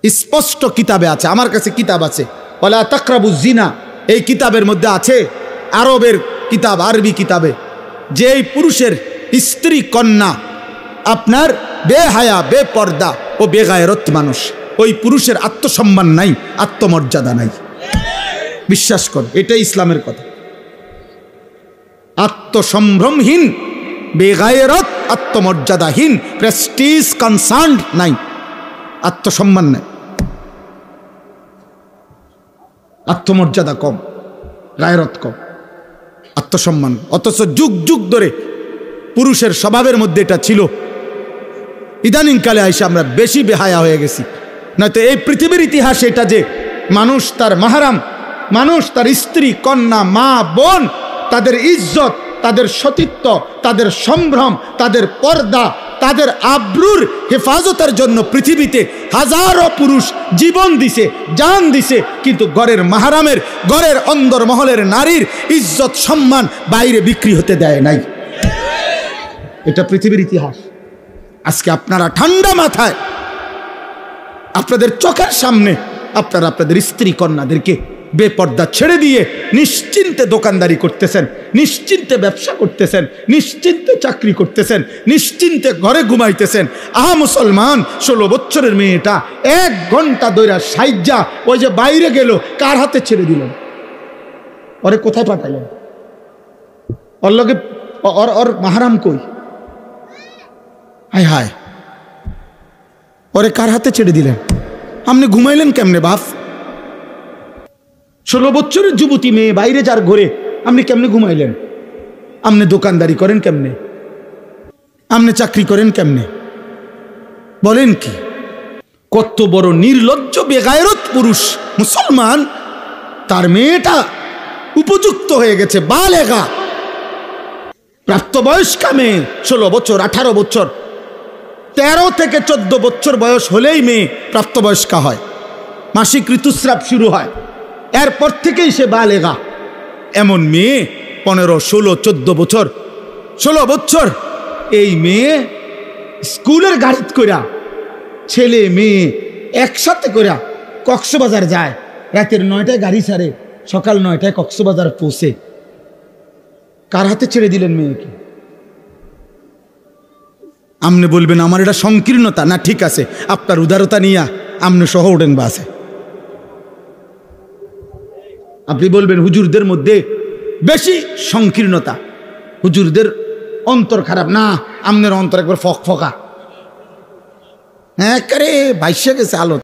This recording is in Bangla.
স্পষ্ট কিতাবে আছে, আমার কাছে কিতাব আছে, ওয়ালা তাকরাবুজ জিনা, এই কিতাবের মধ্যে আছে, আরবের কিতাব, আরবি কিতাবে, যে এই পুরুষের স্ত্রী কন্যা আপনার বেহায়া, বেপর্দা ও বেগায়রত মানুষ, ওই পুরুষের আত্মসম্মান নাই, আত্মমর্যাদা নাই। বিশ্বাস কর, এটাই ইসলামের কথা। আত্মসম্ভ্রমহীন, বেগায়রত, আত্মমর্যাদাহীন, প্রেস্টিজ কনসার্নড নাই, আত্মসম্মান নাই, আত্মমর্যাদা কম, গায়রত কম, আত্মসম্মান। অথচ যুগ যুগ ধরে পুরুষের স্বভাবের মধ্যে এটা ছিল। ইদানিংকালে আইসা আমরা বেশি বেহায়া হয়ে গেছি। নয়তো এই পৃথিবীর ইতিহাসে এটা যে মানুষ তার মাহারাম, মানুষ তার স্ত্রী, কন্যা, মা, বোন, তাদের ইজ্জত, তাদের সতীত্ব, তাদের সম্ভ্রম, তাদের পর্দা, তাদের আব্রুর হেফাজতের জন্য পৃথিবীতে হাজারো পুরুষ জীবন দিছে, জান দিছে, কিন্তু ঘরের মাহারামের, ঘরের অন্দর মহলের নারীর ইজ্জত সম্মান বাইরে বিক্রি হতে দেয় নাই। এটা পৃথিবীর ইতিহাস। আজকে আপনারা ঠান্ডা মাথায় আপনাদের চোখের সামনে আপনারা আপনাদের স্ত্রী কন্যাদেরকে বেপর্দা ছেড়ে দিয়ে নিশ্চিন্তে দোকানদারি করতেছেন, নিশ্চিন্তে ব্যবসা করতেছেন, নিশ্চিন্তে চাকরি করতেছেন, নিশ্চিন্তে ঘরে ঘুমাইতেছেন। আহা মুসলমান, 16 বছরের মেয়েটা 1 ঘন্টা দৈরা সাইজা ওই যে বাইরে গেল, কার হাতে ছেড়ে দিলেন? ওরে কোথায় পাঠালেন? ওর লগে ওর মাহারাম কই? হায় হায়, ওরে কার হাতে ছেড়ে দিলেন? আপনি ঘুমাইলেন কেমনে বাপ? 16 বছরের যুবতী মেয়ে বাইরে যার ঘরে আপনি কেমনে ঘুমাইলেন? আপনি দোকানদারি করেন কেমনে? আপনি চাকরি করেন কেমনে? বলেন কি? কত বড় নির্লজ্জ বেগায়রত পুরুষ মুসলমান, তার মেয়েটা উপযুক্ত হয়ে গেছে, বালেগা, প্রাপ্তবয়স্কা মেয়ে, 16 বছর, 18 বছর, 13 থেকে 14 বছর বয়স হলেই মেয়ে প্রাপ্তবয়স্কা হয়, মাসিক ঋতুস্রাব শুরু হয়, এরপর থেকেই সে বালেগা। এমন মেয়ে 15, 16, 14 বছর, 16 বছর, এই মেয়ে স্কুলের গাড়িতে কইরা ছেলে মেয়ে একসাথে কইরা কক্সবাজার যায়, রাতের 9টায় গাড়ি ছাড়ে, সকাল 9টায় কক্সবাজার পৌঁছে। কার হাতে ছেড়ে দিলেন মেয়েকে? আপনি বলবেন আমার এটা সংকীর্ণতা, না ঠিক আছে, আপনার উদারতা নিয়ে আপনি সহ ওঠেন বাসে। আপনি বলবেন হুজুরদের মধ্যে বেশি সংকীর্ণতা, হুজুরদের অন্তর খারাপ, না আপনার অন্তর একবার ফক ফকা, হ্যাঁ করে ভাইসা গেছে আলো।